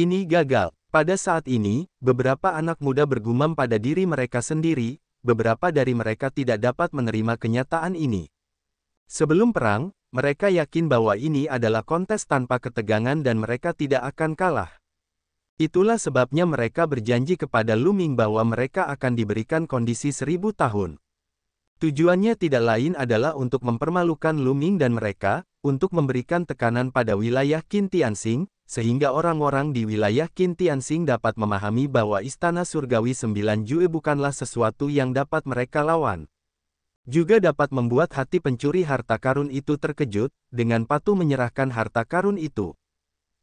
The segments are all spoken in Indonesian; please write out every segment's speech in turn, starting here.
Ini gagal. Pada saat ini, beberapa anak muda bergumam pada diri mereka sendiri, beberapa dari mereka tidak dapat menerima kenyataan ini. Sebelum perang, mereka yakin bahwa ini adalah kontes tanpa ketegangan dan mereka tidak akan kalah. Itulah sebabnya mereka berjanji kepada Lu Ming bahwa mereka akan diberikan kondisi 1000 tahun. Tujuannya tidak lain adalah untuk mempermalukan Lu Ming dan mereka, untuk memberikan tekanan pada wilayah Qin Tianxing, sehingga orang-orang di wilayah Qin Tianxing dapat memahami bahwa Istana Surgawi 9 Jue bukanlah sesuatu yang dapat mereka lawan. Juga dapat membuat hati pencuri harta karun itu terkejut, dengan patuh menyerahkan harta karun itu.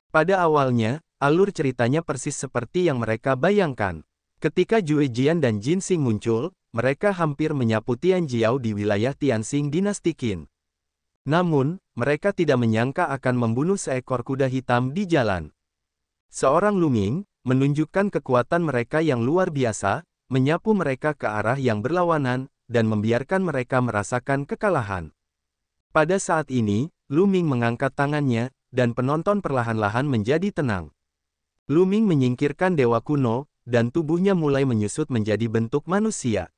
Pada awalnya, alur ceritanya persis seperti yang mereka bayangkan. Ketika Jue Jian dan Jin Xing muncul, mereka hampir menyapu Tian Jiao di wilayah Tianxing dinasti Qin. Namun, mereka tidak menyangka akan membunuh seekor kuda hitam di jalan. Seorang Lu Ming, menunjukkan kekuatan mereka yang luar biasa, menyapu mereka ke arah yang berlawanan, dan membiarkan mereka merasakan kekalahan. Pada saat ini, Lu Ming mengangkat tangannya, dan penonton perlahan-lahan menjadi tenang. Lu Ming menyingkirkan dewa kuno, dan tubuhnya mulai menyusut menjadi bentuk manusia.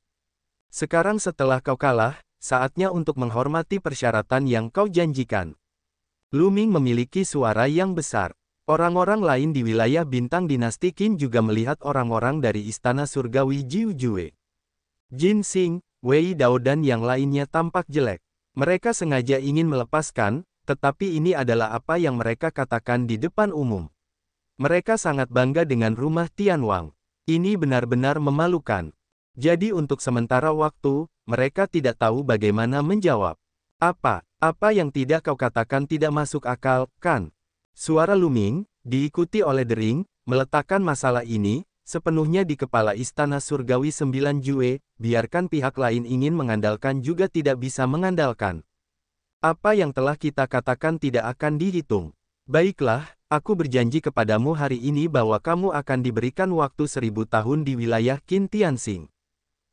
Sekarang setelah kau kalah, saatnya untuk menghormati persyaratan yang kau janjikan. Lu Ming memiliki suara yang besar. Orang-orang lain di wilayah bintang dinasti Qin juga melihat orang-orang dari Istana Surgawi Jiu Jue. Jin Xing, Wei Dao dan yang lainnya tampak jelek. Mereka sengaja ingin melepaskan, tetapi ini adalah apa yang mereka katakan di depan umum. Mereka sangat bangga dengan rumah Tianwang. Ini benar-benar memalukan. Jadi untuk sementara waktu, mereka tidak tahu bagaimana menjawab. Apa yang tidak kau katakan tidak masuk akal, kan? Suara Lu Ming, diikuti oleh dering, meletakkan masalah ini, sepenuhnya di kepala Istana Surgawi 9 Jue, biarkan pihak lain ingin mengandalkan juga tidak bisa mengandalkan. Apa yang telah kita katakan tidak akan dihitung. Baiklah, aku berjanji kepadamu hari ini bahwa kamu akan diberikan waktu 1000 tahun di wilayah Qin Tianxing.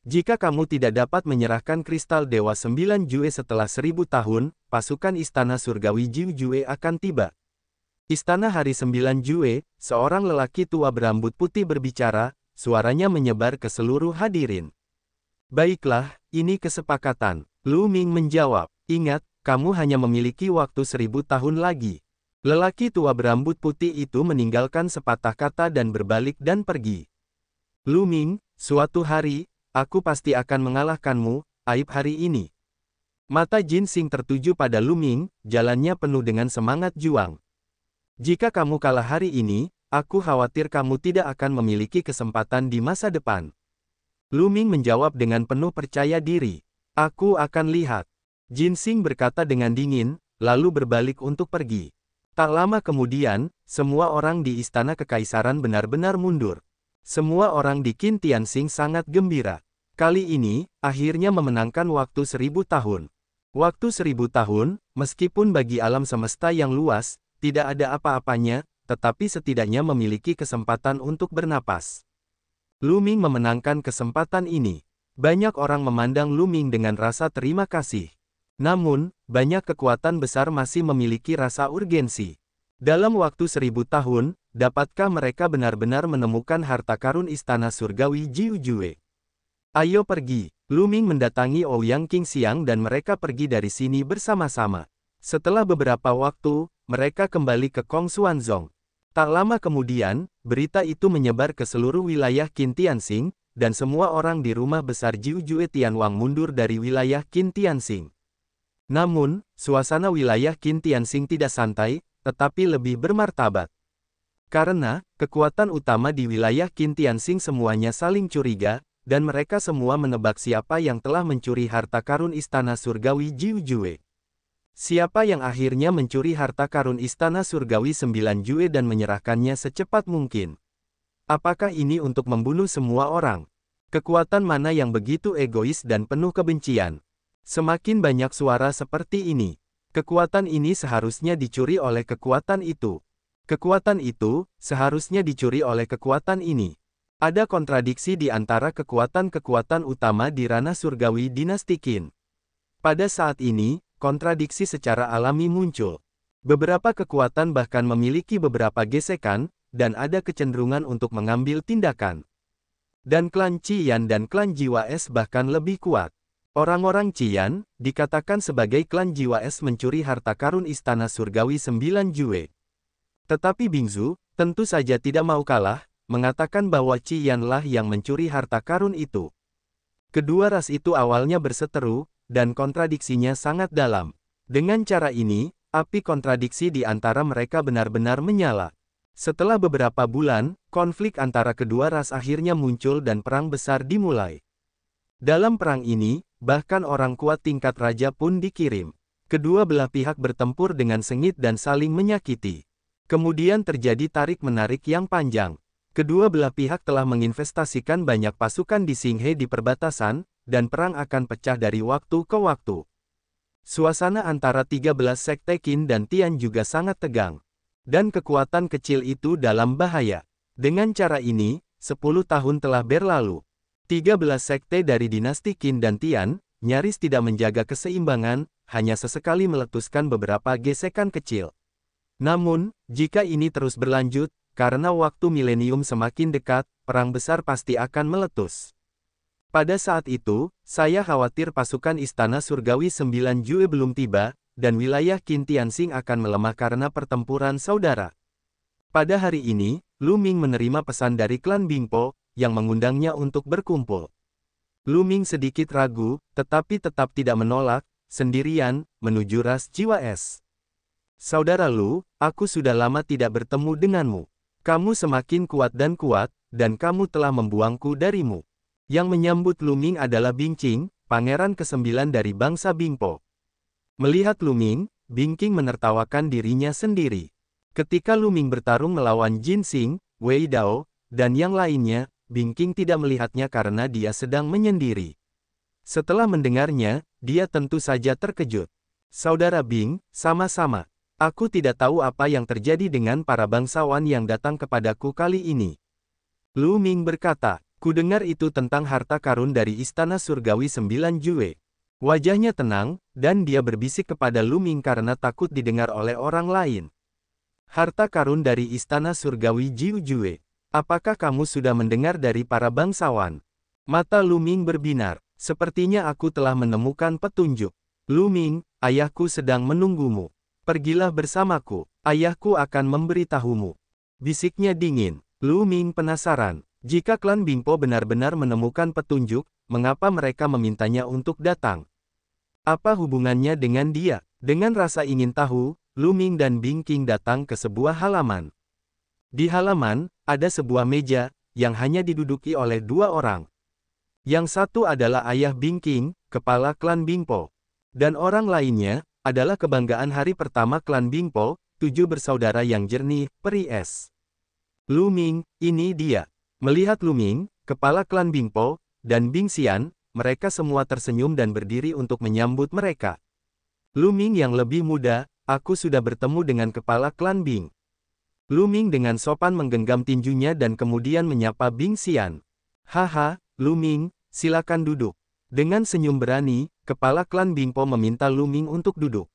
Jika kamu tidak dapat menyerahkan kristal Dewa 9 Jue setelah 1000 tahun, pasukan Istana Surgawi Jiu Jue akan tiba. Istana Hari 9 Jue, seorang lelaki tua berambut putih berbicara, suaranya menyebar ke seluruh hadirin. Baiklah, ini kesepakatan. Lu Ming menjawab, ingat, kamu hanya memiliki waktu 1000 tahun lagi. Lelaki tua berambut putih itu meninggalkan sepatah kata dan berbalik dan pergi. Lu Ming, suatu hari, aku pasti akan mengalahkanmu, aib hari ini. Mata Jin Xing tertuju pada Lu Ming, jalannya penuh dengan semangat juang. Jika kamu kalah hari ini, aku khawatir kamu tidak akan memiliki kesempatan di masa depan. Lu Ming menjawab dengan penuh percaya diri. Aku akan lihat. Jin Xing berkata dengan dingin, lalu berbalik untuk pergi. Tak lama kemudian, semua orang di Istana Kekaisaran benar-benar mundur. Semua orang di Qin Tianxing sangat gembira. Kali ini, akhirnya memenangkan waktu 1000 tahun. Waktu 1000 tahun, meskipun bagi alam semesta yang luas, tidak ada apa-apanya, tetapi setidaknya memiliki kesempatan untuk bernapas. Lu Ming memenangkan kesempatan ini. Banyak orang memandang Lu Ming dengan rasa terima kasih. Namun, banyak kekuatan besar masih memiliki rasa urgensi. Dalam waktu 1000 tahun, dapatkah mereka benar-benar menemukan harta karun Istana Surgawi Jiu Jue? Ayo pergi. Lu Ming mendatangi Ouyang Qingxiang dan mereka pergi dari sini bersama-sama. Setelah beberapa waktu, mereka kembali ke Kong Xuanzong. Tak lama kemudian, berita itu menyebar ke seluruh wilayah Qin Tianxing, dan semua orang di rumah besar Jiu Jue Tianwang mundur dari wilayah Qin Tianxing. Namun, suasana wilayah Qin Tianxing tidak santai, tetapi lebih bermartabat. Karena, kekuatan utama di wilayah Qin Tianxing semuanya saling curiga, dan mereka semua menebak siapa yang telah mencuri harta karun Istana Surgawi Jiu Jue. Siapa yang akhirnya mencuri harta karun Istana Surgawi 9 Jue dan menyerahkannya secepat mungkin. Apakah ini untuk membunuh semua orang? Kekuatan mana yang begitu egois dan penuh kebencian? Semakin banyak suara seperti ini. Kekuatan ini seharusnya dicuri oleh kekuatan itu. Kekuatan itu seharusnya dicuri oleh kekuatan ini. Ada kontradiksi di antara kekuatan-kekuatan utama di ranah surgawi dinasti Qin. Pada saat ini, kontradiksi secara alami muncul. Beberapa kekuatan bahkan memiliki beberapa gesekan, dan ada kecenderungan untuk mengambil tindakan. Dan klan Qian dan klan Jiwa Es bahkan lebih kuat. Orang-orang Qian, dikatakan sebagai klan Jiwa Es mencuri harta karun Istana Surgawi 9 Jue. Tetapi Bingzu, tentu saja tidak mau kalah, mengatakan bahwa Qian lah yang mencuri harta karun itu. Kedua ras itu awalnya berseteru, dan kontradiksinya sangat dalam. Dengan cara ini, api kontradiksi di antara mereka benar-benar menyala. Setelah beberapa bulan, konflik antara kedua ras akhirnya muncul dan perang besar dimulai. Dalam perang ini, bahkan orang kuat tingkat raja pun dikirim. Kedua belah pihak bertempur dengan sengit dan saling menyakiti. Kemudian terjadi tarik-menarik yang panjang. Kedua belah pihak telah menginvestasikan banyak pasukan di Qinghe di perbatasan, dan perang akan pecah dari waktu ke waktu. Suasana antara 13 sekte Qin dan Tian juga sangat tegang. Dan kekuatan kecil itu dalam bahaya. Dengan cara ini, 10 tahun telah berlalu. 13 sekte dari dinasti Qin dan Tian, nyaris tidak menjaga keseimbangan, hanya sesekali meletuskan beberapa gesekan kecil. Namun, jika ini terus berlanjut, karena waktu milenium semakin dekat, perang besar pasti akan meletus. Pada saat itu, saya khawatir pasukan Istana Surgawi 9 Jue belum tiba, dan wilayah Qin Tianxing akan melemah karena pertempuran saudara. Pada hari ini, Lu Ming menerima pesan dari klan Bingpo, yang mengundangnya untuk berkumpul. Lu Ming sedikit ragu, tetapi tetap tidak menolak, sendirian, menuju ras Jiwa Es. Saudara Lu, aku sudah lama tidak bertemu denganmu. Kamu semakin kuat, dan kamu telah membuangku darimu. Yang menyambut Lu Ming adalah Bing Qing, pangeran ke-9 dari bangsa Bingpo. Melihat Lu Ming, Bing Qing menertawakan dirinya sendiri. Ketika Lu Ming bertarung melawan Jin Xing, Wei Dao, dan yang lainnya, Bing Qing tidak melihatnya karena dia sedang menyendiri. Setelah mendengarnya, dia tentu saja terkejut. Saudara Bing, sama-sama. Aku tidak tahu apa yang terjadi dengan para bangsawan yang datang kepadaku kali ini. Lu Ming berkata, kudengar itu tentang harta karun dari Istana Surgawi 9 Jue. Wajahnya tenang, dan dia berbisik kepada Lu Ming karena takut didengar oleh orang lain. Harta karun dari Istana Surgawi Jiu Jue. Apakah kamu sudah mendengar dari para bangsawan? Mata Lu Ming berbinar. Sepertinya aku telah menemukan petunjuk. Lu Ming, ayahku sedang menunggumu. Pergilah bersamaku, ayahku akan memberitahumu. Bisiknya dingin. Lu Ming penasaran. Jika klan Bingpo benar-benar menemukan petunjuk, mengapa mereka memintanya untuk datang? Apa hubungannya dengan dia? Dengan rasa ingin tahu, Lu Ming dan Bing Qing datang ke sebuah halaman. Di halaman, ada sebuah meja, yang hanya diduduki oleh dua orang. Yang satu adalah ayah Bing Qing, kepala klan Bingpo. Dan orang lainnya, adalah kebanggaan hari pertama klan Bingpo, 7 bersaudara yang jernih, peri es. Lu Ming, ini dia. Melihat Lu Ming, kepala klan Bingpo, dan Bing Xian, mereka semua tersenyum dan berdiri untuk menyambut mereka. Lu Ming yang lebih muda, aku sudah bertemu dengan kepala klan Bing. Lu Ming dengan sopan menggenggam tinjunya dan kemudian menyapa Bing Xian. Haha, Lu Ming, silakan duduk. Dengan senyum berani, kepala klan Bingpo meminta Lu Ming untuk duduk.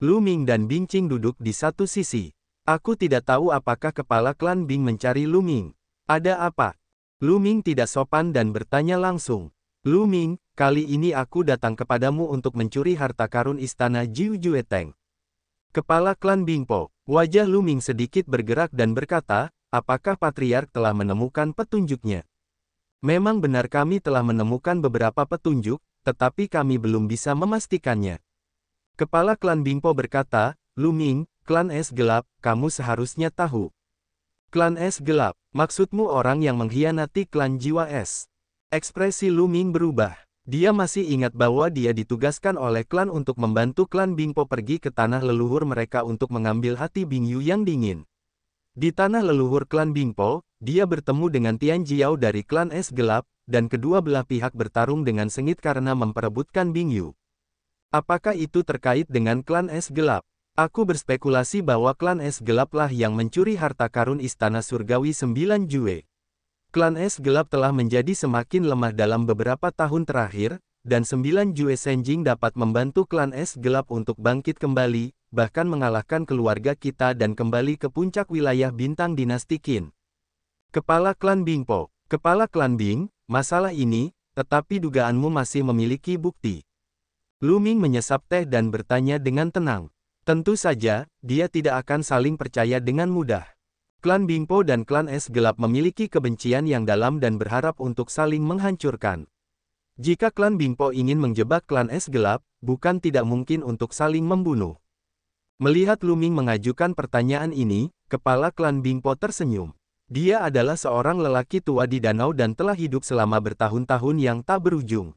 Lu Ming dan Bing Qing duduk di satu sisi. Aku tidak tahu apakah kepala klan Bing mencari Lu Ming. Ada apa? Lu Ming tidak sopan dan bertanya langsung. Lu Ming, kali ini aku datang kepadamu untuk mencuri harta karun istana Jiu Jue Teng. Kepala klan Bingpo, wajah Lu Ming sedikit bergerak dan berkata, apakah patriark telah menemukan petunjuknya? Memang benar kami telah menemukan beberapa petunjuk, tetapi kami belum bisa memastikannya. Kepala klan Bingpo berkata, Lu Ming, klan es gelap, kamu seharusnya tahu. Klan es gelap, maksudmu orang yang mengkhianati klan jiwa es. Ekspresi Lu Ming berubah. Dia masih ingat bahwa dia ditugaskan oleh klan untuk membantu klan Bingpo pergi ke tanah leluhur mereka untuk mengambil hati Bing Yu yang dingin. Di tanah leluhur klan Bingpo, dia bertemu dengan Tian Jiao dari klan es gelap, dan kedua belah pihak bertarung dengan sengit karena memperebutkan Bing Yu. Apakah itu terkait dengan klan es gelap? Aku berspekulasi bahwa klan es gelap lah yang mencuri harta karun Istana Surgawi 9 Jue. Klan es gelap telah menjadi semakin lemah dalam beberapa tahun terakhir, dan 9 Jue Senjing dapat membantu klan es gelap untuk bangkit kembali, bahkan mengalahkan keluarga kita dan kembali ke puncak wilayah bintang dinasti Qin. Kepala Klan Bingpo, Kepala Klan Bing, masalah ini, tetapi dugaanmu masih memiliki bukti. Lu Ming menyesap teh dan bertanya dengan tenang. Tentu saja, dia tidak akan saling percaya dengan mudah. Klan Bingpo dan klan es gelap memiliki kebencian yang dalam dan berharap untuk saling menghancurkan. Jika klan Bingpo ingin menjebak klan es gelap, bukan tidak mungkin untuk saling membunuh. Melihat Lu Ming mengajukan pertanyaan ini, kepala klan Bingpo tersenyum. Dia adalah seorang lelaki tua di danau dan telah hidup selama bertahun-tahun yang tak berujung.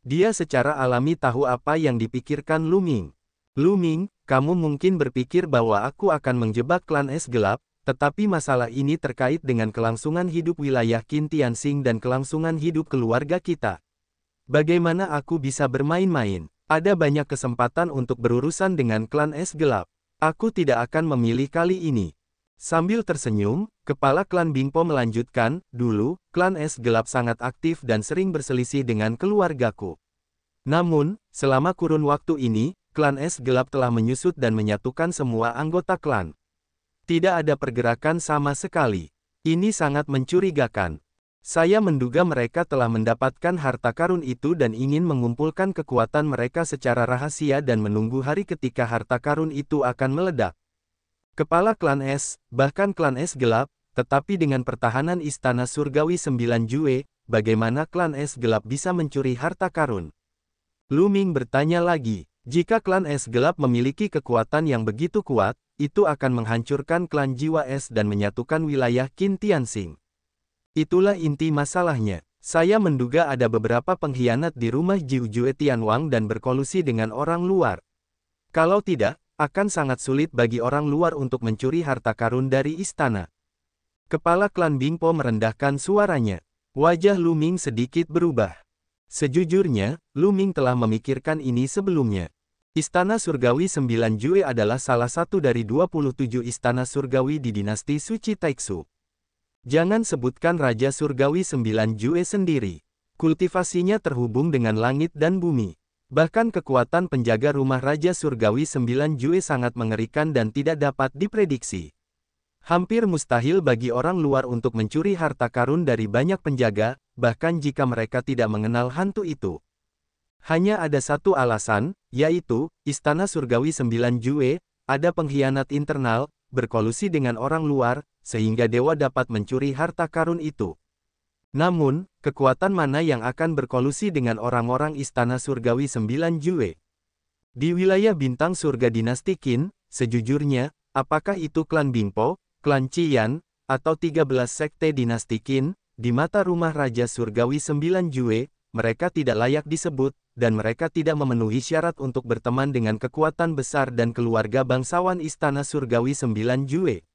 Dia secara alami tahu apa yang dipikirkan Lu Ming. Lu Ming, kamu mungkin berpikir bahwa aku akan menjebak klan es gelap, tetapi masalah ini terkait dengan kelangsungan hidup wilayah Qin Tianxing dan kelangsungan hidup keluarga kita. Bagaimana aku bisa bermain-main? Ada banyak kesempatan untuk berurusan dengan klan es gelap. Aku tidak akan memilih kali ini. Sambil tersenyum, kepala klan Bingpo melanjutkan, dulu, klan es gelap sangat aktif dan sering berselisih dengan keluargaku. Namun, selama kurun waktu ini, klan es gelap telah menyusut dan menyatukan semua anggota klan. Tidak ada pergerakan sama sekali. Ini sangat mencurigakan. Saya menduga mereka telah mendapatkan harta karun itu dan ingin mengumpulkan kekuatan mereka secara rahasia dan menunggu hari ketika harta karun itu akan meledak. Kepala klan es, bahkan klan es gelap, tetapi dengan pertahanan istana surgawi 9 Jue, bagaimana klan es gelap bisa mencuri harta karun? Lu Ming bertanya lagi. Jika klan es gelap memiliki kekuatan yang begitu kuat, itu akan menghancurkan klan jiwa es dan menyatukan wilayah Qin Tianxing. Itulah inti masalahnya. Saya menduga ada beberapa pengkhianat di rumah Jiu Jue Tianwang dan berkolusi dengan orang luar. Kalau tidak, akan sangat sulit bagi orang luar untuk mencuri harta karun dari istana. Kepala klan Bingpo merendahkan suaranya. Wajah Lu Ming sedikit berubah. Sejujurnya, Lu Ming telah memikirkan ini sebelumnya. Istana Surgawi 9 Jue adalah salah satu dari 27 istana surgawi di dinasti Suci Taixu. Jangan sebutkan Raja Surgawi 9 Jue sendiri. Kultivasinya terhubung dengan langit dan bumi. Bahkan kekuatan penjaga rumah Raja Surgawi 9 Jue sangat mengerikan dan tidak dapat diprediksi. Hampir mustahil bagi orang luar untuk mencuri harta karun dari banyak penjaga, bahkan jika mereka tidak mengenal hantu itu. Hanya ada satu alasan, yaitu, Istana Surgawi 9 Jue, ada pengkhianat internal, berkolusi dengan orang luar, sehingga dewa dapat mencuri harta karun itu. Namun, kekuatan mana yang akan berkolusi dengan orang-orang Istana Surgawi 9 Jue? Di wilayah bintang surga dinasti Qin, sejujurnya, apakah itu klan Bingpo, klan Qian, atau 13 sekte dinasti Qin, di mata rumah Raja Surgawi 9 Jue, mereka tidak layak disebut, dan mereka tidak memenuhi syarat untuk berteman dengan kekuatan besar dan keluarga bangsawan Istana Surgawi 9 Jue.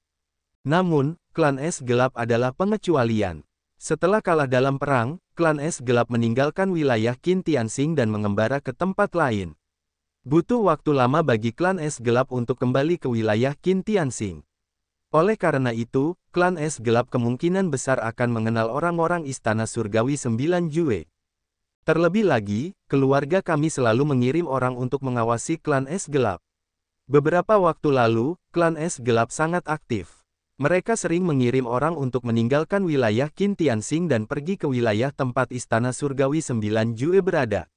Namun, klan es gelap adalah pengecualian. Setelah kalah dalam perang, klan es gelap meninggalkan wilayah Qin Tianxing dan mengembara ke tempat lain. Butuh waktu lama bagi klan es gelap untuk kembali ke wilayah Qin Tianxing. Oleh karena itu, klan es gelap kemungkinan besar akan mengenal orang-orang Istana Surgawi 9 Jue. Terlebih lagi, keluarga kami selalu mengirim orang untuk mengawasi klan es gelap. Beberapa waktu lalu, klan es gelap sangat aktif. Mereka sering mengirim orang untuk meninggalkan wilayah Qin Tianxing dan pergi ke wilayah tempat Istana Surgawi 9 Jue berada.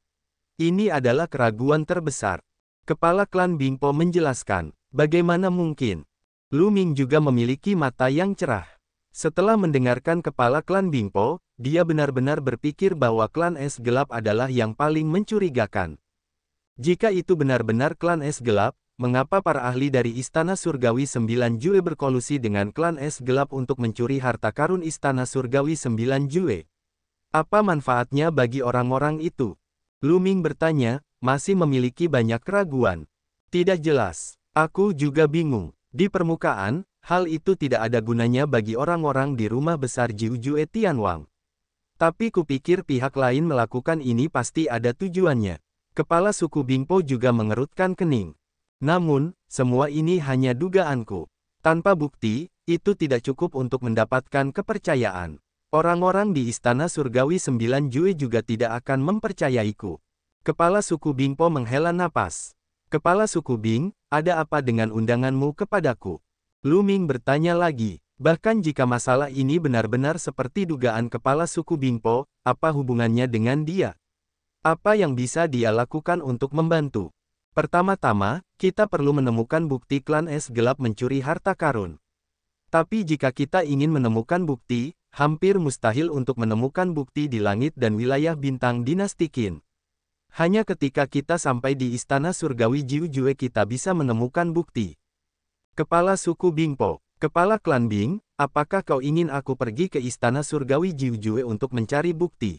Ini adalah keraguan terbesar. Kepala klan Bingpo menjelaskan, bagaimana mungkin? Lu Ming juga memiliki mata yang cerah. Setelah mendengarkan kepala klan Bingpo, dia benar-benar berpikir bahwa klan es gelap adalah yang paling mencurigakan. Jika itu benar-benar klan es gelap, mengapa para ahli dari Istana Surgawi 9 Jue berkolusi dengan klan es gelap untuk mencuri harta karun Istana Surgawi 9 Jue? Apa manfaatnya bagi orang-orang itu? Lu Ming bertanya, masih memiliki banyak keraguan. Tidak jelas. Aku juga bingung. Di permukaan, hal itu tidak ada gunanya bagi orang-orang di rumah besar Jiu Jue Tianwang. Tapi kupikir pihak lain melakukan ini pasti ada tujuannya. Kepala suku Bingpo juga mengerutkan kening. Namun, semua ini hanya dugaanku. Tanpa bukti, itu tidak cukup untuk mendapatkan kepercayaan. Orang-orang di Istana Surgawi 9 Jue juga tidak akan mempercayaiku. Kepala suku Bingpo menghela napas. Kepala suku Bing, ada apa dengan undanganmu kepadaku? Lu Ming bertanya lagi. Bahkan jika masalah ini benar-benar seperti dugaan kepala suku Bingpo, apa hubungannya dengan dia? Apa yang bisa dia lakukan untuk membantu? Pertama-tama, kita perlu menemukan bukti klan es gelap mencuri harta karun. Tapi jika kita ingin menemukan bukti, hampir mustahil untuk menemukan bukti di langit dan wilayah bintang dinasti Qin. Hanya ketika kita sampai di Istana Surgawi Jiu Jue kita bisa menemukan bukti. Kepala suku Bingpo, kepala klan Bing, apakah kau ingin aku pergi ke Istana Surgawi Jiu Jue untuk mencari bukti?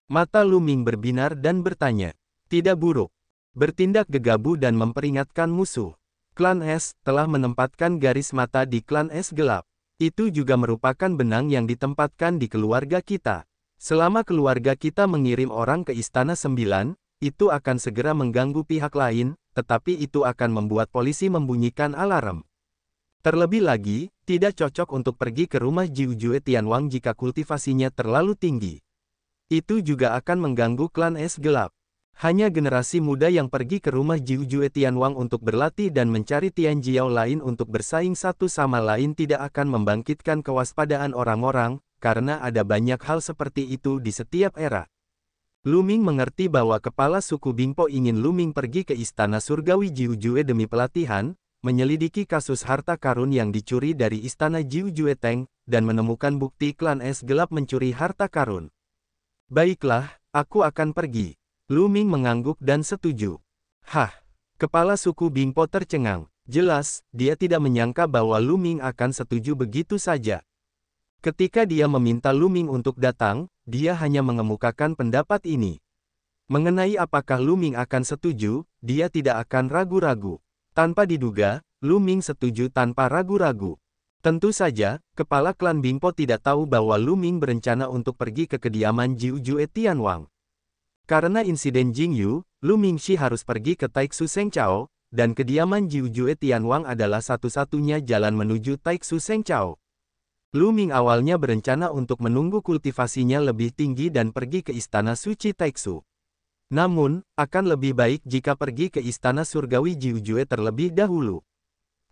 Mata Lu Ming berbinar dan bertanya. Tidak buruk. Bertindak gegabah dan memperingatkan musuh. Klan Es telah menempatkan garis mata di klan Es gelap. Itu juga merupakan benang yang ditempatkan di keluarga kita. Selama keluarga kita mengirim orang ke Istana 9, itu akan segera mengganggu pihak lain, tetapi itu akan membuat polisi membunyikan alarm. Terlebih lagi, tidak cocok untuk pergi ke rumah Jiu Jue Tianwang jika kultivasinya terlalu tinggi. Itu juga akan mengganggu klan Es gelap. Hanya generasi muda yang pergi ke rumah Jiu Jue Tianwang untuk berlatih dan mencari Tianjiao lain untuk bersaing satu sama lain tidak akan membangkitkan kewaspadaan orang-orang, karena ada banyak hal seperti itu di setiap era. Lu Ming mengerti bahwa kepala suku Bingpo ingin Lu Ming pergi ke Istana Surgawi Jiu Jue demi pelatihan, menyelidiki kasus harta karun yang dicuri dari Istana Jiu Jue Teng, dan menemukan bukti klan es gelap mencuri harta karun. Baiklah, aku akan pergi. Lu Ming mengangguk dan setuju. Hah, kepala suku Bingpo tercengang. Jelas, dia tidak menyangka bahwa Lu Ming akan setuju begitu saja. Ketika dia meminta Lu Ming untuk datang, dia hanya mengemukakan pendapat ini. Mengenai apakah Lu Ming akan setuju, dia tidak akan ragu-ragu. Tanpa diduga, Lu Ming setuju tanpa ragu-ragu. Tentu saja, kepala klan Bingpo tidak tahu bahwa Lu Ming berencana untuk pergi ke kediaman Jiu Jue Tianwang. Karena insiden Jingyu, Lu Mingxi harus pergi ke Taiksu Sengchao, dan kediaman Jiu Jue Tianwang adalah satu-satunya jalan menuju Taiksu Sengchao. Lu Ming awalnya berencana untuk menunggu kultivasinya lebih tinggi dan pergi ke Istana Suci Taiksu. Namun, akan lebih baik jika pergi ke Istana Surgawi Jiu Jue terlebih dahulu.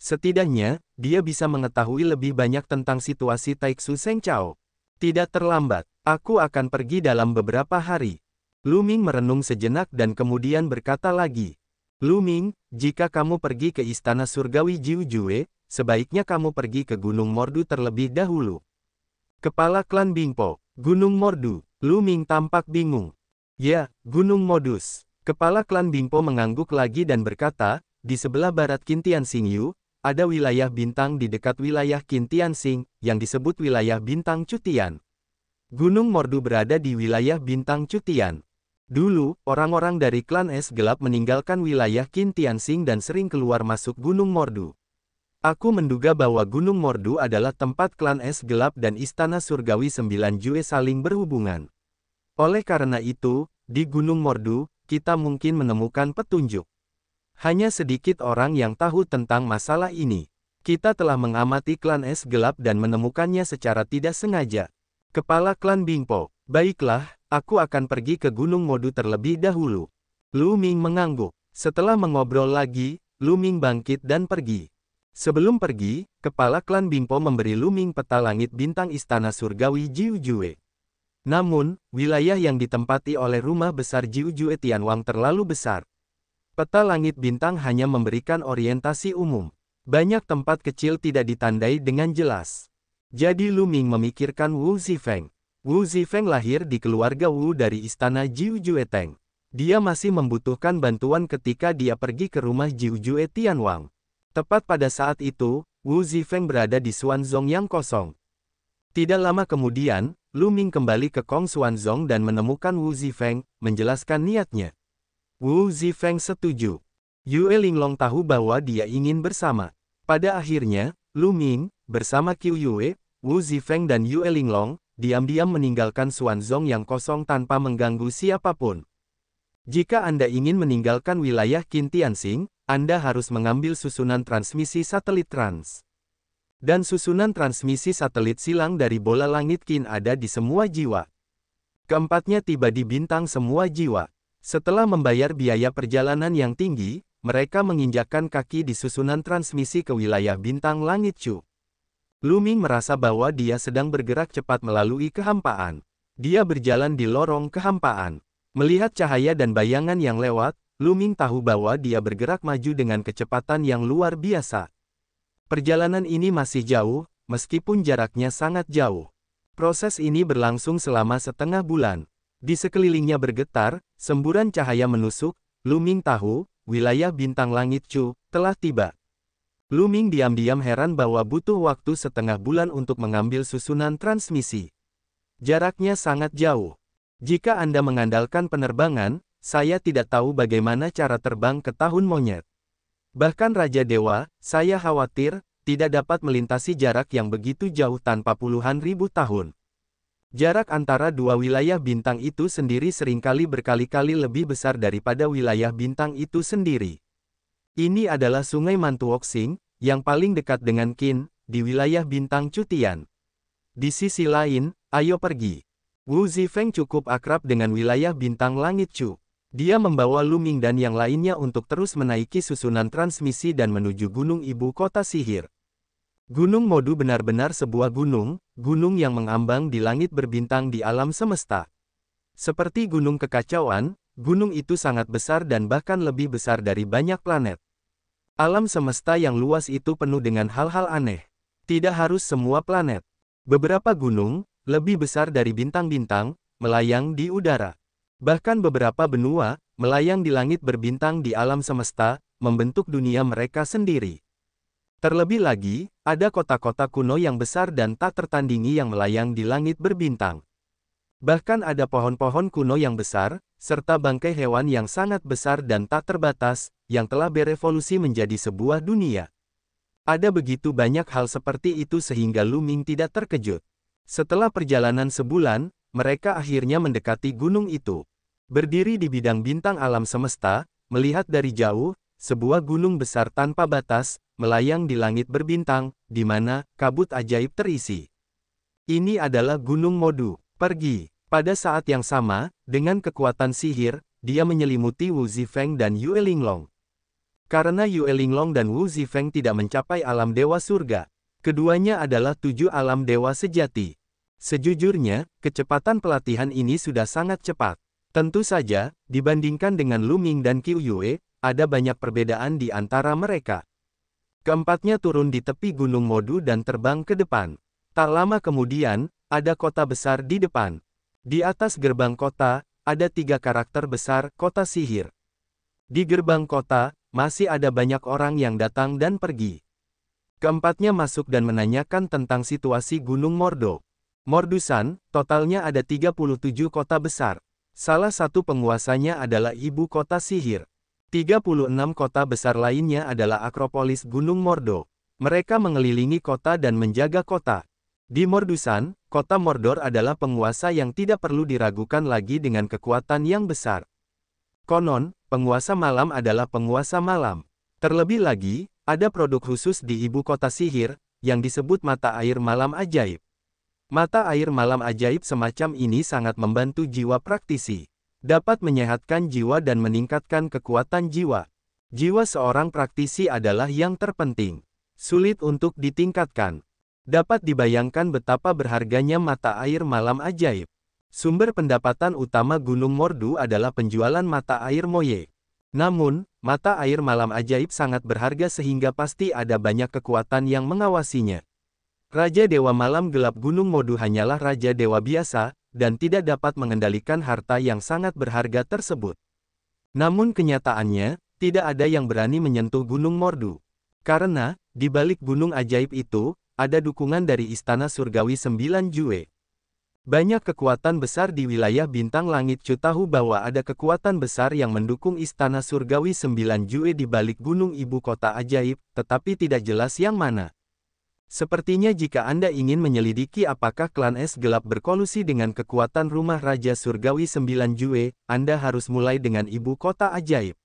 Setidaknya, dia bisa mengetahui lebih banyak tentang situasi Taiksu Sengchao. Tidak terlambat, aku akan pergi dalam beberapa hari. Lu Ming merenung sejenak dan kemudian berkata lagi. Lu Ming, jika kamu pergi ke Istana Surgawi Jiu Jue, sebaiknya kamu pergi ke Gunung Mordu terlebih dahulu. Kepala klan Bingpo, Gunung Mordu. Lu Ming tampak bingung. Ya, Gunung Modus. Kepala klan Bingpo mengangguk lagi dan berkata, di sebelah barat Qin Tianxingyu, ada wilayah bintang di dekat wilayah Qin Tianxing, yang disebut wilayah bintang Cutian. Gunung Mordu berada di wilayah bintang Cutian. Dulu, orang-orang dari klan Es Gelap meninggalkan wilayah Qin Tianxing dan sering keluar masuk Gunung Mordu. Aku menduga bahwa Gunung Mordu adalah tempat klan Es Gelap dan Istana Surgawi 9 Jue saling berhubungan. Oleh karena itu, di Gunung Mordu, kita mungkin menemukan petunjuk. Hanya sedikit orang yang tahu tentang masalah ini. Kita telah mengamati klan Es Gelap dan menemukannya secara tidak sengaja. Kepala klan Bingpo, baiklah, aku akan pergi ke Gunung Mordu terlebih dahulu. Lu Ming mengangguk. Setelah mengobrol lagi, Lu Ming bangkit dan pergi. Sebelum pergi, kepala klan Bingpo memberi Lu Ming peta langit bintang Istana Surgawi Jiu Jue. Namun, wilayah yang ditempati oleh rumah besar Jiu Jue Tianwang terlalu besar. Peta langit bintang hanya memberikan orientasi umum. Banyak tempat kecil tidak ditandai dengan jelas. Jadi Lu Ming memikirkan Wu Zifeng. Wu Zifeng lahir di keluarga Wu dari Istana Jiu Jue Teng. Dia masih membutuhkan bantuan ketika dia pergi ke rumah Jiu Jue Tianwang. Tepat pada saat itu, Wu Zifeng berada di Xuanzong yang kosong. Tidak lama kemudian, Lu Ming kembali ke Kong Xuanzong dan menemukan Wu Zifeng, menjelaskan niatnya. Wu Zifeng setuju. Yue Linglong tahu bahwa dia ingin bersama. Pada akhirnya, Lu Ming, bersama Qiu Yue, Wu Zifeng dan Yue Linglong, diam-diam meninggalkan Xuanzong yang kosong tanpa mengganggu siapapun. Jika Anda ingin meninggalkan wilayah Qin Tianxing, Anda harus mengambil susunan transmisi satelit trans. Dan susunan transmisi satelit silang dari bola langit Qin ada di semua jiwa. Keempatnya tiba di bintang semua jiwa. Setelah membayar biaya perjalanan yang tinggi, mereka menginjakkan kaki di susunan transmisi ke wilayah bintang langit Chu. Lu Ming merasa bahwa dia sedang bergerak cepat melalui kehampaan. Dia berjalan di lorong kehampaan. Melihat cahaya dan bayangan yang lewat, Lu Ming tahu bahwa dia bergerak maju dengan kecepatan yang luar biasa. Perjalanan ini masih jauh, meskipun jaraknya sangat jauh. Proses ini berlangsung selama setengah bulan. Di sekelilingnya bergetar, semburan cahaya menusuk. Lu Ming tahu, wilayah bintang langit Chu telah tiba. Lu Ming diam-diam heran bahwa butuh waktu setengah bulan untuk mengambil susunan transmisi. Jaraknya sangat jauh. Jika Anda mengandalkan penerbangan, saya tidak tahu bagaimana cara terbang ke tahun monyet. Bahkan Raja Dewa, saya khawatir, tidak dapat melintasi jarak yang begitu jauh tanpa puluhan ribu tahun. Jarak antara dua wilayah bintang itu sendiri seringkali berkali-kali lebih besar daripada wilayah bintang itu sendiri. Ini adalah Sungai Mantuoxing, yang paling dekat dengan Qin, di wilayah bintang Cutian. Di sisi lain, ayo pergi. Wu Zifeng cukup akrab dengan wilayah bintang langit Chu. Dia membawa Lu Ming dan yang lainnya untuk terus menaiki susunan transmisi dan menuju gunung ibu kota sihir. Gunung Modu benar-benar sebuah gunung yang mengambang di langit berbintang di alam semesta. Seperti gunung kekacauan, gunung itu sangat besar dan bahkan lebih besar dari banyak planet. Alam semesta yang luas itu penuh dengan hal-hal aneh. Tidak harus semua planet. Beberapa gunung, lebih besar dari bintang-bintang, melayang di udara. Bahkan beberapa benua, melayang di langit berbintang di alam semesta, membentuk dunia mereka sendiri. Terlebih lagi, ada kota-kota kuno yang besar dan tak tertandingi yang melayang di langit berbintang. Bahkan ada pohon-pohon kuno yang besar, serta bangkai hewan yang sangat besar dan tak terbatas, yang telah berevolusi menjadi sebuah dunia. Ada begitu banyak hal seperti itu sehingga Lu Ming tidak terkejut. Setelah perjalanan sebulan, mereka akhirnya mendekati gunung itu. Berdiri di bidang bintang alam semesta, melihat dari jauh, sebuah gunung besar tanpa batas, melayang di langit berbintang, di mana kabut ajaib terisi. Ini adalah Gunung Modu. Pergi. Pada saat yang sama, dengan kekuatan sihir, dia menyelimuti Wu Zifeng dan Yue Linglong. Karena Yue Linglong dan Wu Zifeng tidak mencapai alam dewa surga, keduanya adalah 7 alam dewa sejati. Sejujurnya, kecepatan pelatihan ini sudah sangat cepat. Tentu saja, dibandingkan dengan Lu Ming dan Qiu Yue, ada banyak perbedaan di antara mereka. Keempatnya turun di tepi Gunung Modu dan terbang ke depan. Tak lama kemudian, ada kota besar di depan. Di atas gerbang kota, ada 3 karakter besar kota sihir. Di gerbang kota, masih ada banyak orang yang datang dan pergi. Keempatnya masuk dan menanyakan tentang situasi Gunung Mordo. Mordusan, totalnya ada 37 kota besar. Salah satu penguasanya adalah ibu kota sihir. 36 kota besar lainnya adalah Akropolis Gunung Mordo. Mereka mengelilingi kota dan menjaga kota. Di Mordusan, kota Mordor adalah penguasa yang tidak perlu diragukan lagi dengan kekuatan yang besar. Konon, penguasa malam adalah penguasa malam. Terlebih lagi, ada produk khusus di ibu kota sihir, yang disebut mata air malam ajaib. Mata air malam ajaib semacam ini sangat membantu jiwa praktisi. Dapat menyehatkan jiwa dan meningkatkan kekuatan jiwa. Jiwa seorang praktisi adalah yang terpenting. Sulit untuk ditingkatkan. Dapat dibayangkan betapa berharganya mata air malam ajaib. Sumber pendapatan utama Gunung Mordu adalah penjualan mata air moye. Namun, mata air malam ajaib sangat berharga sehingga pasti ada banyak kekuatan yang mengawasinya. Raja Dewa Malam Gelap Gunung Modu hanyalah Raja Dewa biasa, dan tidak dapat mengendalikan harta yang sangat berharga tersebut. Namun kenyataannya, tidak ada yang berani menyentuh Gunung Mordu. Karena, di balik gunung ajaib itu, ada dukungan dari Istana Surgawi 9 Jue. Banyak kekuatan besar di wilayah bintang langit Chu tahu bahwa ada kekuatan besar yang mendukung Istana Surgawi 9 Jue di balik gunung ibu kota ajaib, tetapi tidak jelas yang mana. Sepertinya jika Anda ingin menyelidiki apakah klan es gelap berkolusi dengan kekuatan rumah Raja Surgawi 9 Jue, Anda harus mulai dengan ibu kota ajaib.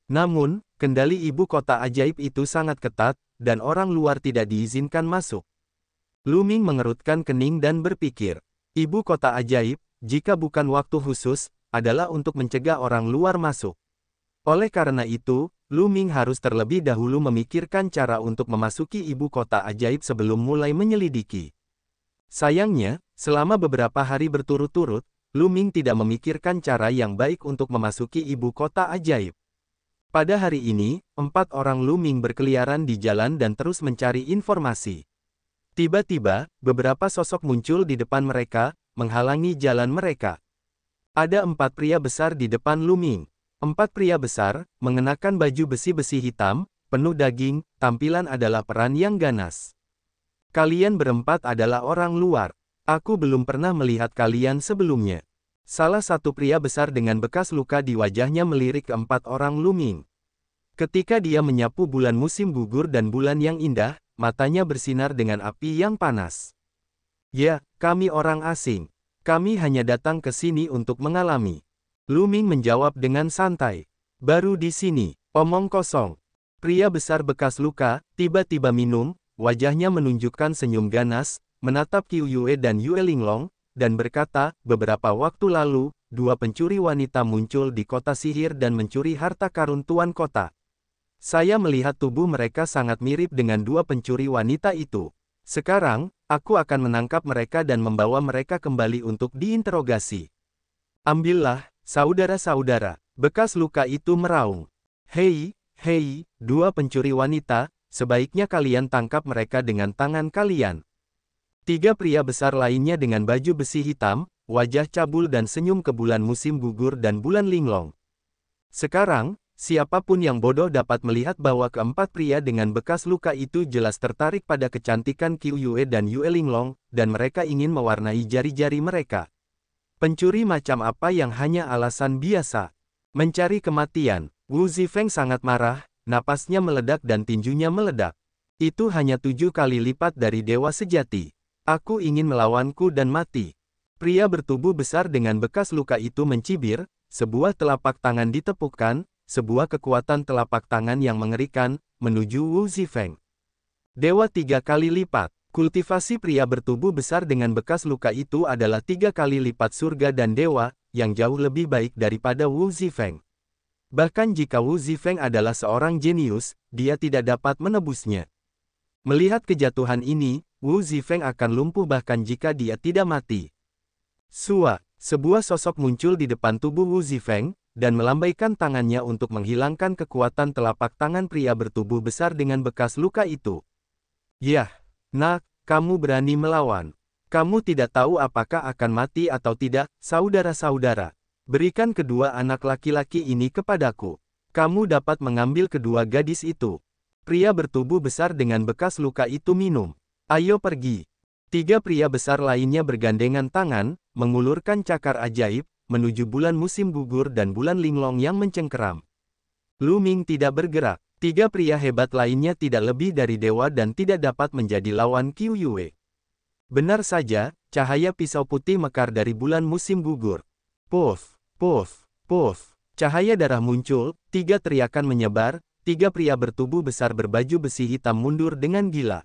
Namun, kendali ibu kota ajaib itu sangat ketat, dan orang luar tidak diizinkan masuk. Lu Ming mengerutkan kening dan berpikir, ibu kota ajaib, jika bukan waktu khusus, adalah untuk mencegah orang luar masuk. Oleh karena itu, Lu Ming harus terlebih dahulu memikirkan cara untuk memasuki ibu kota ajaib sebelum mulai menyelidiki. Sayangnya, selama beberapa hari berturut-turut, Lu Ming tidak memikirkan cara yang baik untuk memasuki ibu kota ajaib. Pada hari ini, 4 orang Lu Ming berkeliaran di jalan dan terus mencari informasi. Tiba-tiba, beberapa sosok muncul di depan mereka, menghalangi jalan mereka. Ada 4 pria besar di depan Lu Ming. 4 pria besar, mengenakan baju besi-besi hitam, penuh daging, tampilan adalah peran yang ganas. Kalian berempat adalah orang luar. Aku belum pernah melihat kalian sebelumnya. Salah satu pria besar dengan bekas luka di wajahnya melirik ke 4 orang Lu Ming. Ketika dia menyapu bulan musim gugur dan bulan yang indah, matanya bersinar dengan api yang panas. Ya, kami orang asing. Kami hanya datang ke sini untuk mengalami. Lu Ming menjawab dengan santai. Baru di sini, omong kosong. Pria besar bekas luka, tiba-tiba minum, wajahnya menunjukkan senyum ganas, menatap Qiu Yue dan Yue Linglong, dan berkata, beberapa waktu lalu, 2 pencuri wanita muncul di kota sihir dan mencuri harta karun tuan kota. Saya melihat tubuh mereka sangat mirip dengan 2 pencuri wanita itu. Sekarang, aku akan menangkap mereka dan membawa mereka kembali untuk diinterogasi. Ambillah, saudara-saudara, bekas luka itu meraung. Hei, 2 pencuri wanita, sebaiknya kalian tangkap mereka dengan tangan kalian. 3 pria besar lainnya dengan baju besi hitam, wajah cabul dan senyum ke bulan musim gugur dan bulan linglong. Sekarang, siapapun yang bodoh dapat melihat bahwa keempat pria dengan bekas luka itu jelas tertarik pada kecantikan Qiu Yue dan Yue Linglong, dan mereka ingin mewarnai jari-jari mereka. Pencuri macam apa yang hanya alasan biasa? Mencari kematian. Wu Zifeng sangat marah, napasnya meledak dan tinjunya meledak. Itu hanya 7 kali lipat dari dewa sejati. Aku ingin melawanku dan mati. Pria bertubuh besar dengan bekas luka itu mencibir, sebuah telapak tangan ditepukkan, sebuah kekuatan telapak tangan yang mengerikan, menuju Wu Zifeng. Dewa 3 kali lipat. Kultivasi pria bertubuh besar dengan bekas luka itu adalah 3 kali lipat surga dan dewa, yang jauh lebih baik daripada Wu Zifeng. Bahkan jika Wu Zifeng adalah seorang jenius, dia tidak dapat menebusnya. Melihat kejatuhan ini, Wu Zifeng akan lumpuh bahkan jika dia tidak mati. Sebuah sosok muncul di depan tubuh Wu Zifeng, dan melambaikan tangannya untuk menghilangkan kekuatan telapak tangan pria bertubuh besar dengan bekas luka itu. Yah, nak, kamu berani melawan. Kamu tidak tahu apakah akan mati atau tidak, saudara-saudara. Berikan kedua anak laki-laki ini kepadaku. Kamu dapat mengambil kedua gadis itu. Pria bertubuh besar dengan bekas luka itu minum. Ayo pergi. 3 pria besar lainnya bergandengan tangan, mengulurkan cakar ajaib, menuju bulan musim gugur dan bulan linglong yang mencengkeram. Lu Ming tidak bergerak. 3 pria hebat lainnya tidak lebih dari dewa dan tidak dapat menjadi lawan Qiu Yue. Benar saja, cahaya pisau putih mekar dari bulan musim gugur. Puff, puff, puff. Cahaya darah muncul, 3 teriakan menyebar, 3 pria bertubuh besar berbaju besi hitam mundur dengan gila.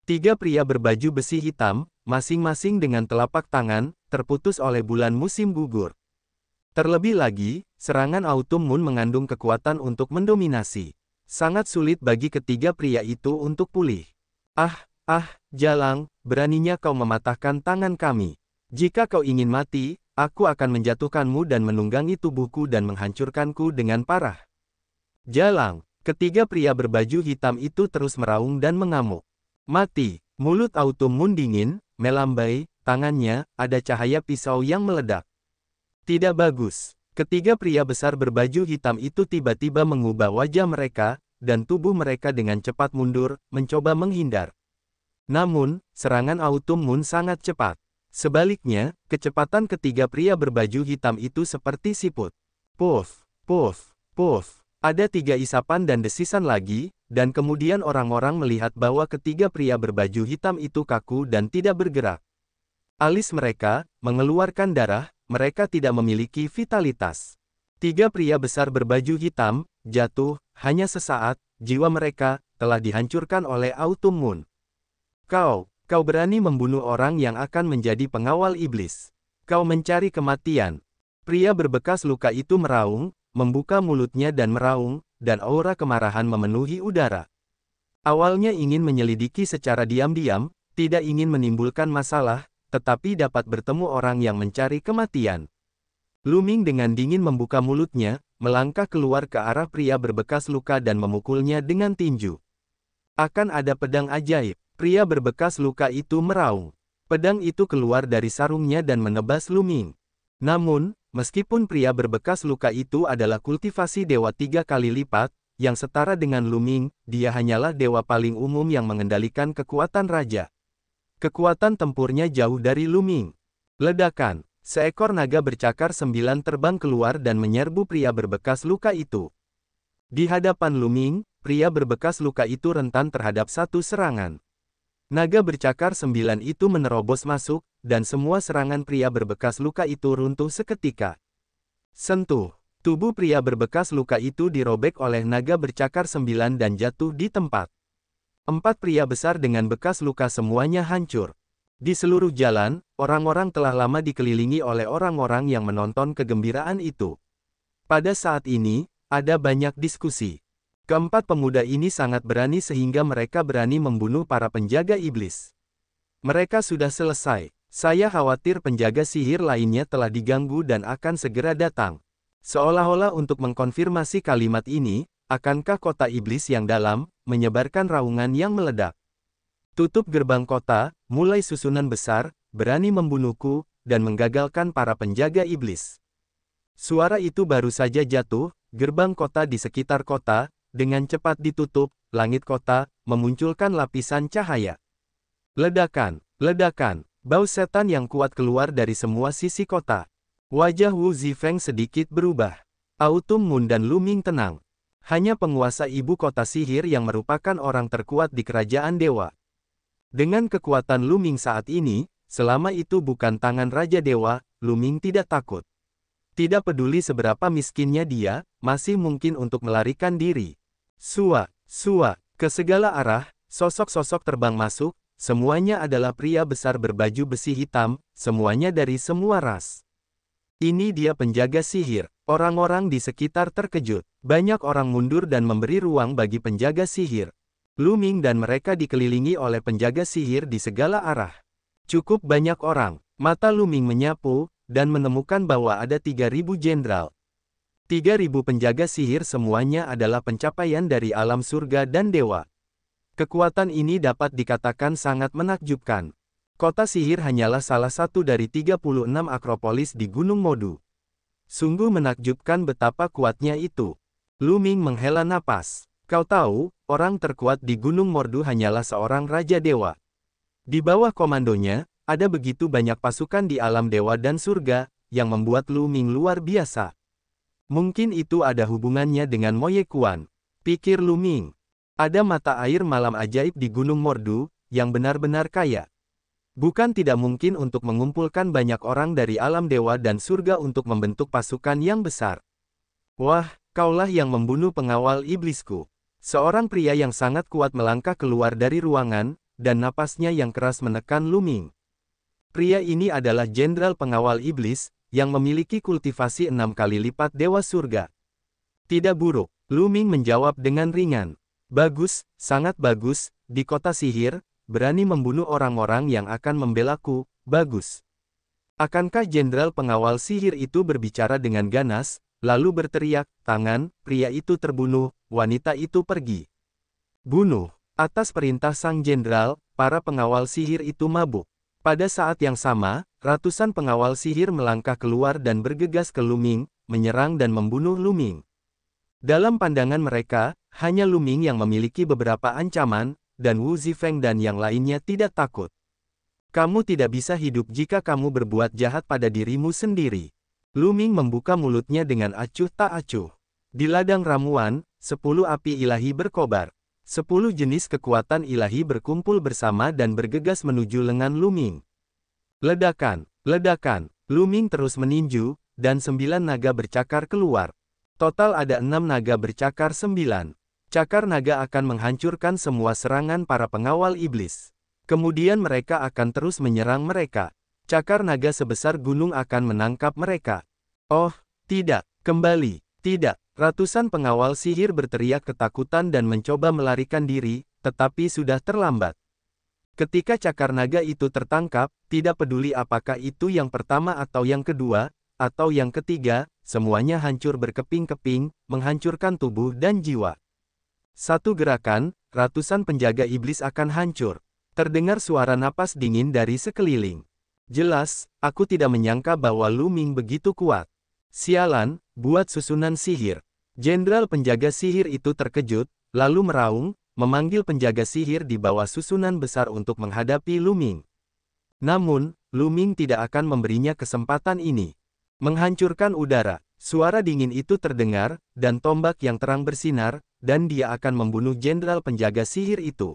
3 pria berbaju besi hitam, masing-masing dengan telapak tangan, terputus oleh bulan musim gugur. Terlebih lagi, serangan Autumn Moon mengandung kekuatan untuk mendominasi. Sangat sulit bagi ketiga pria itu untuk pulih. Jalang, beraninya kau mematahkan tangan kami. Jika kau ingin mati, aku akan menjatuhkanmu dan menunggangi tubuhku dan menghancurkanku dengan parah. Jalang, ketiga pria berbaju hitam itu terus meraung dan mengamuk. Mati, mulut Autumn Moon dingin, melambai, tangannya, ada cahaya pisau yang meledak. Tidak bagus. Ketiga pria besar berbaju hitam itu tiba-tiba mengubah wajah mereka, dan tubuh mereka dengan cepat mundur, mencoba menghindar. Namun, serangan Autumn Moon sangat cepat. Sebaliknya, kecepatan ketiga pria berbaju hitam itu seperti siput. Puff, puff, puff. Ada 3 isapan dan desisan lagi, dan kemudian orang-orang melihat bahwa ketiga pria berbaju hitam itu kaku dan tidak bergerak. Alis mereka mengeluarkan darah, mereka tidak memiliki vitalitas. 3 pria besar berbaju hitam jatuh, hanya sesaat, jiwa mereka telah dihancurkan oleh Autumn Moon. Kau berani membunuh orang yang akan menjadi pengawal iblis. Kau mencari kematian. Pria berbekas luka itu meraung, membuka mulutnya dan meraung, dan aura kemarahan memenuhi udara. Awalnya ingin menyelidiki secara diam-diam, tidak ingin menimbulkan masalah, tetapi dapat bertemu orang yang mencari kematian. Lu Ming dengan dingin membuka mulutnya, melangkah keluar ke arah pria berbekas luka dan memukulnya dengan tinju. Akan ada pedang ajaib. Pria berbekas luka itu meraung. Pedang itu keluar dari sarungnya dan menebas Lu Ming. Namun, meskipun pria berbekas luka itu adalah kultivasi dewa 3 kali lipat, yang setara dengan Lu Ming, dia hanyalah dewa paling umum yang mengendalikan kekuatan raja. Kekuatan tempurnya jauh dari Lu Ming. Ledakan. Seekor naga bercakar 9 terbang keluar dan menyerbu pria berbekas luka itu. Di hadapan Lu Ming, pria berbekas luka itu rentan terhadap satu serangan. Naga bercakar 9 itu menerobos masuk, dan semua serangan pria berbekas luka itu runtuh seketika. Sentuh. Tubuh pria berbekas luka itu dirobek oleh naga bercakar 9 dan jatuh di tempat. 4 pria besar dengan bekas luka semuanya hancur. Di seluruh jalan, orang-orang telah lama dikelilingi oleh orang-orang yang menonton kegembiraan itu. Pada saat ini, ada banyak diskusi. Keempat pemuda ini sangat berani sehingga mereka berani membunuh para penjaga iblis. Mereka sudah selesai. Saya khawatir penjaga sihir lainnya telah diganggu dan akan segera datang. Seolah-olah untuk mengkonfirmasi kalimat ini, akankah kota iblis yang dalam, menyebarkan raungan yang meledak. Tutup gerbang kota, mulai susunan besar, berani membunuhku, dan menggagalkan para penjaga iblis. Suara itu baru saja jatuh, gerbang kota di sekitar kota, dengan cepat ditutup, langit kota, memunculkan lapisan cahaya. Ledakan, ledakan, bau setan yang kuat keluar dari semua sisi kota. Wajah Wu Zifeng sedikit berubah. Autumn Moon dan Lu Ming tenang. Hanya penguasa ibu kota sihir yang merupakan orang terkuat di kerajaan dewa. Dengan kekuatan Lu Ming saat ini, selama itu bukan tangan Raja Dewa, Lu Ming tidak takut. Tidak peduli seberapa miskinnya dia, masih mungkin untuk melarikan diri. Ke segala arah, sosok-sosok terbang masuk, semuanya adalah pria besar berbaju besi hitam, semuanya dari semua ras. Ini dia penjaga sihir. Orang-orang di sekitar terkejut. Banyak orang mundur dan memberi ruang bagi penjaga sihir. Lu Ming dan mereka dikelilingi oleh penjaga sihir di segala arah. Cukup banyak orang. Mata Lu Ming menyapu, dan menemukan bahwa ada 3.000 jenderal. 3.000 penjaga sihir semuanya adalah pencapaian dari alam surga dan dewa. Kekuatan ini dapat dikatakan sangat menakjubkan. Kota sihir hanyalah salah satu dari 36 akropolis di Gunung Modu. Sungguh menakjubkan betapa kuatnya itu. Lu Ming menghela napas. Kau tahu, orang terkuat di Gunung Mordu hanyalah seorang Raja Dewa. Di bawah komandonya, ada begitu banyak pasukan di alam dewa dan surga, yang membuat Lu Ming luar biasa. Mungkin itu ada hubungannya dengan Moye Quan, pikir Lu Ming. Ada mata air malam ajaib di Gunung Mordu, yang benar-benar kaya. Bukan tidak mungkin untuk mengumpulkan banyak orang dari alam dewa dan surga untuk membentuk pasukan yang besar. Wah, kaulah yang membunuh pengawal iblisku. Seorang pria yang sangat kuat melangkah keluar dari ruangan, dan napasnya yang keras menekan Lu Ming. Pria ini adalah jenderal pengawal iblis, yang memiliki kultivasi 6 kali lipat dewa surga. Tidak buruk, Lu Ming menjawab dengan ringan. Bagus, sangat bagus, di kota sihir, berani membunuh orang-orang yang akan membelaku, bagus. Akankah jenderal pengawal sihir itu berbicara dengan ganas, lalu berteriak, tangan, pria itu terbunuh, wanita itu pergi. Bunuh. Atas perintah sang jenderal, para pengawal sihir itu mabuk. Pada saat yang sama, ratusan pengawal sihir melangkah keluar dan bergegas ke Lu Ming, menyerang dan membunuh Lu Ming. Dalam pandangan mereka, hanya Lu Ming yang memiliki beberapa ancaman, dan Wu Zifeng dan yang lainnya tidak takut. Kamu tidak bisa hidup jika kamu berbuat jahat pada dirimu sendiri. Lu Ming membuka mulutnya dengan acuh tak acuh. Di ladang ramuan, 10 api ilahi berkobar. 10 jenis kekuatan ilahi berkumpul bersama dan bergegas menuju lengan Lu Ming. Ledakan, ledakan, Lu Ming terus meninju, dan 9 naga bercakar keluar. Total ada 6 naga bercakar 9. Cakar naga akan menghancurkan semua serangan para pengawal iblis. Kemudian mereka akan terus menyerang mereka. Cakar naga sebesar gunung akan menangkap mereka. Oh, tidak, kembali, tidak. Ratusan pengawal sihir berteriak ketakutan dan mencoba melarikan diri, tetapi sudah terlambat. Ketika cakar naga itu tertangkap, tidak peduli apakah itu yang pertama atau yang kedua, atau yang ketiga, semuanya hancur berkeping-keping, menghancurkan tubuh dan jiwa. Satu gerakan, ratusan penjaga iblis akan hancur. Terdengar suara napas dingin dari sekeliling. Jelas, aku tidak menyangka bahwa Lu Ming begitu kuat. Sialan, buat susunan sihir. Jenderal penjaga sihir itu terkejut, lalu meraung, memanggil penjaga sihir di bawah susunan besar untuk menghadapi Lu Ming. Namun, Lu Ming tidak akan memberinya kesempatan ini. Menghancurkan udara, suara dingin itu terdengar, dan tombak yang terang bersinar, dan dia akan membunuh jenderal penjaga sihir itu.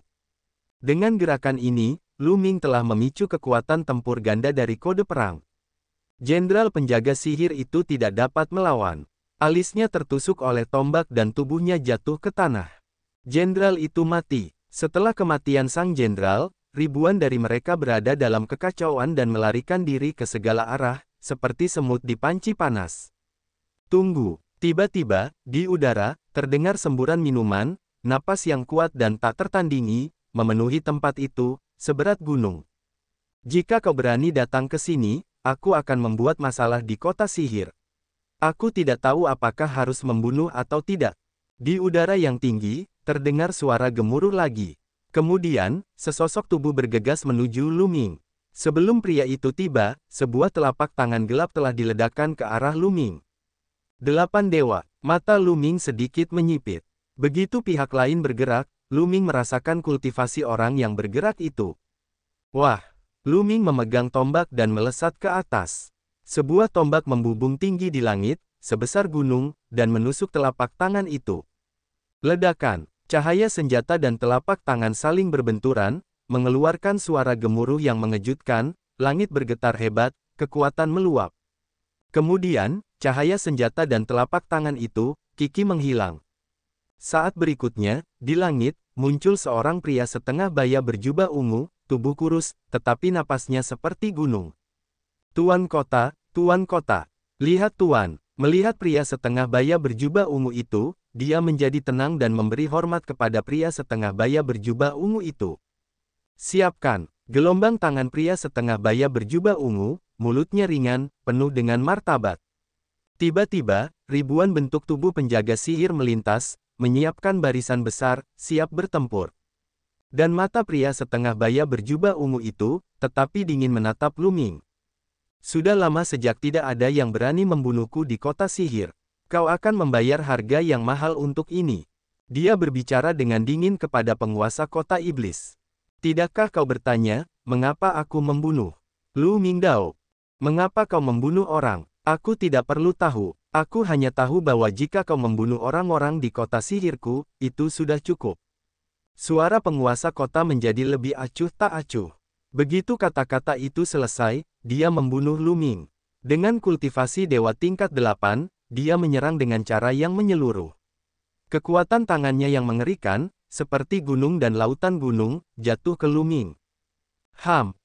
Dengan gerakan ini, Lu Ming telah memicu kekuatan tempur ganda dari kode perang. Jenderal penjaga sihir itu tidak dapat melawan. Alisnya tertusuk oleh tombak dan tubuhnya jatuh ke tanah. Jenderal itu mati. Setelah kematian sang jenderal, ribuan dari mereka berada dalam kekacauan dan melarikan diri ke segala arah, seperti semut di panci panas. Tunggu. Tiba-tiba, di udara, terdengar semburan minuman, napas yang kuat dan tak tertandingi, memenuhi tempat itu, seberat gunung. Jika kau berani datang ke sini, aku akan membuat masalah di kota sihir. Aku tidak tahu apakah harus membunuh atau tidak. Di udara yang tinggi, terdengar suara gemuruh lagi. Kemudian, sesosok tubuh bergegas menuju Lu Ming. Sebelum pria itu tiba, sebuah telapak tangan gelap telah diledakkan ke arah Lu Ming. 8 dewa, mata Lu Ming sedikit menyipit. Begitu pihak lain bergerak, Lu Ming merasakan kultivasi orang yang bergerak itu. Wah, Lu Ming memegang tombak dan melesat ke atas. Sebuah tombak membubung tinggi di langit, sebesar gunung, dan menusuk telapak tangan itu. Ledakan, cahaya senjata dan telapak tangan saling berbenturan, mengeluarkan suara gemuruh yang mengejutkan, langit bergetar hebat, kekuatan meluap. Kemudian, cahaya senjata dan telapak tangan itu, Kiki menghilang. Saat berikutnya, di langit, muncul seorang pria setengah baya berjubah ungu, tubuh kurus, tetapi napasnya seperti gunung. Tuan kota, lihat tuan. Melihat pria setengah baya berjubah ungu itu, dia menjadi tenang dan memberi hormat kepada pria setengah baya berjubah ungu itu. Siapkan, gelombang tangan pria setengah baya berjubah ungu, mulutnya ringan, penuh dengan martabat. Tiba-tiba, ribuan bentuk tubuh penjaga sihir melintas, menyiapkan barisan besar, siap bertempur. Dan mata pria setengah baya berjubah ungu itu, tetapi dingin menatap Lu Ming. Sudah lama sejak tidak ada yang berani membunuhku di kota sihir. Kau akan membayar harga yang mahal untuk ini. Dia berbicara dengan dingin kepada penguasa kota iblis. Tidakkah kau bertanya, mengapa aku membunuh? Lu Mingdao, mengapa kau membunuh orang? Aku tidak perlu tahu. Aku hanya tahu bahwa jika kau membunuh orang-orang di kota sihirku, itu sudah cukup. Suara penguasa kota menjadi lebih acuh tak acuh. Begitu kata-kata itu selesai, dia membunuh Lu Ming. Dengan kultivasi dewa tingkat 8, dia menyerang dengan cara yang menyeluruh. Kekuatan tangannya yang mengerikan, seperti gunung dan lautan gunung, jatuh ke Lu Ming.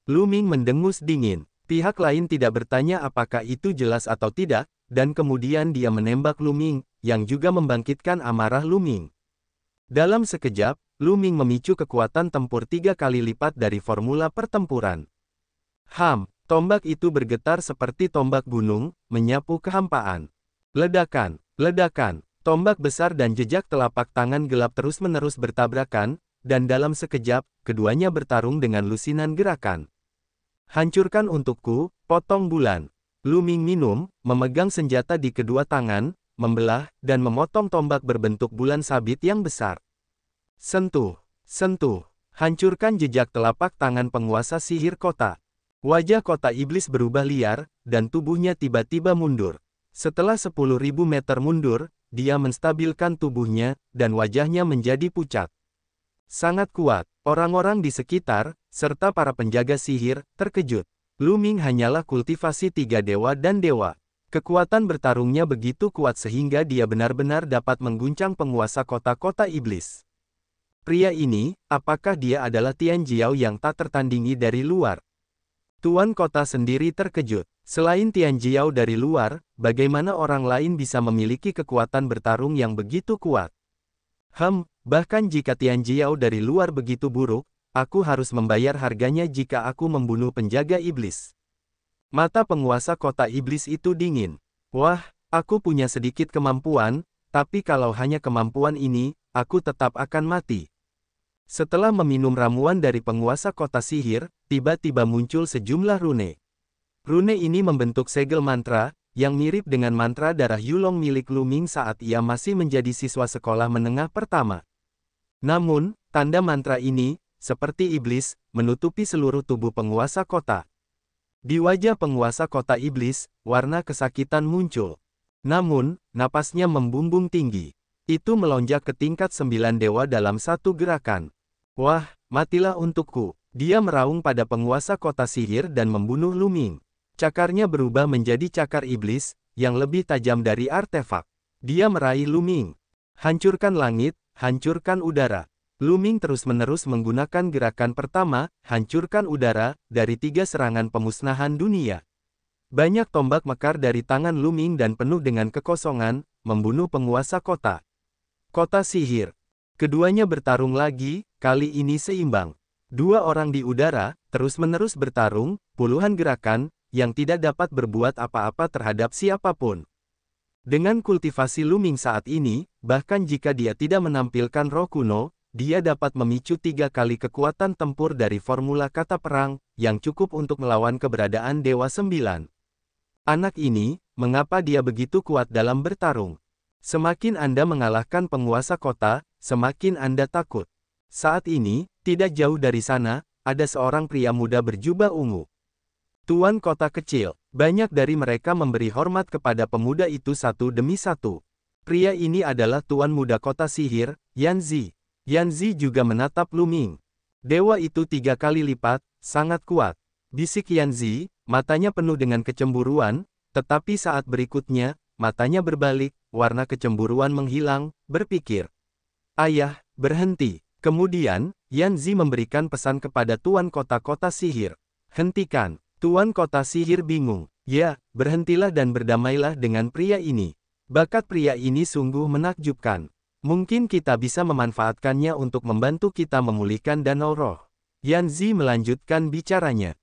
Lu Ming mendengus dingin. Pihak lain tidak bertanya apakah itu jelas atau tidak, dan kemudian dia menembak Lu Ming, yang juga membangkitkan amarah Lu Ming. Dalam sekejap, Lu Ming memicu kekuatan tempur 3 kali lipat dari formula pertempuran. Tombak itu bergetar seperti tombak gunung, menyapu kehampaan. Ledakan, tombak besar dan jejak telapak tangan gelap terus-menerus bertabrakan, dan dalam sekejap, keduanya bertarung dengan lusinan gerakan. Hancurkan untukku, potong bulan. Lu Ming minum, memegang senjata di kedua tangan, membelah, dan memotong tombak berbentuk bulan sabit yang besar. Sentuh, hancurkan jejak telapak tangan penguasa sihir kota. Wajah kota iblis berubah liar, dan tubuhnya tiba-tiba mundur. Setelah 10.000 meter mundur, dia menstabilkan tubuhnya, dan wajahnya menjadi pucat. Sangat kuat, orang-orang di sekitar, serta para penjaga sihir, terkejut. Lu Ming hanyalah kultivasi 3 dewa dan dewa. Kekuatan bertarungnya begitu kuat sehingga dia benar-benar dapat mengguncang penguasa kota-kota iblis. Pria ini, apakah dia adalah Tian Jiao yang tak tertandingi dari luar? Tuan kota sendiri terkejut. Selain Tian Jiao dari luar, bagaimana orang lain bisa memiliki kekuatan bertarung yang begitu kuat? Bahkan jika Tian Jiao dari luar begitu buruk, aku harus membayar harganya jika aku membunuh penjaga iblis. Mata penguasa kota iblis itu dingin. Wah, aku punya sedikit kemampuan, tapi kalau hanya kemampuan ini, aku tetap akan mati. Setelah meminum ramuan dari penguasa kota sihir, tiba-tiba muncul sejumlah rune. Rune ini membentuk segel mantra, yang mirip dengan mantra darah Yulong milik Lu Ming saat ia masih menjadi siswa sekolah menengah pertama. Namun, tanda mantra ini, seperti iblis, menutupi seluruh tubuh penguasa kota. Di wajah penguasa kota iblis, warna kesakitan muncul. Namun, napasnya membumbung tinggi. Itu melonjak ke tingkat 9 dewa dalam satu gerakan. Wah, matilah untukku. Dia meraung pada penguasa kota sihir dan membunuh Lu Ming. Cakarnya berubah menjadi cakar iblis, yang lebih tajam dari artefak. Dia meraih Lu Ming. Hancurkan langit, hancurkan udara. Lu Ming terus-menerus menggunakan gerakan pertama, hancurkan udara, dari 3 serangan pemusnahan dunia. Banyak tombak mekar dari tangan Lu Ming dan penuh dengan kekosongan, membunuh penguasa kota. Kota sihir. Keduanya bertarung lagi, kali ini seimbang. Dua orang di udara, terus-menerus bertarung, puluhan gerakan, yang tidak dapat berbuat apa-apa terhadap siapapun. Dengan kultivasi Lu Ming saat ini, bahkan jika dia tidak menampilkan roh kuno, dia dapat memicu 3 kali kekuatan tempur dari formula kata perang, yang cukup untuk melawan keberadaan Dewa 9. Anak ini, mengapa dia begitu kuat dalam bertarung? Semakin Anda mengalahkan penguasa kota, semakin Anda takut. Saat ini, tidak jauh dari sana, ada seorang pria muda berjubah ungu. Tuan kota kecil, banyak dari mereka memberi hormat kepada pemuda itu satu demi satu. Pria ini adalah Tuan muda kota sihir, Yan Zi. Yan Zi juga menatap Lu Ming. Dewa itu 3 kali lipat, sangat kuat. Bisik Yan Zi, matanya penuh dengan kecemburuan, tetapi saat berikutnya, matanya berbalik, warna kecemburuan menghilang, berpikir. Ayah, berhenti. Kemudian, Yan Zi memberikan pesan kepada Tuan kota-kota sihir. Hentikan. Tuan kota sihir bingung. Ya, berhentilah dan berdamailah dengan pria ini. Bakat pria ini sungguh menakjubkan. Mungkin kita bisa memanfaatkannya untuk membantu kita memulihkan danau roh. Yan Zi melanjutkan bicaranya.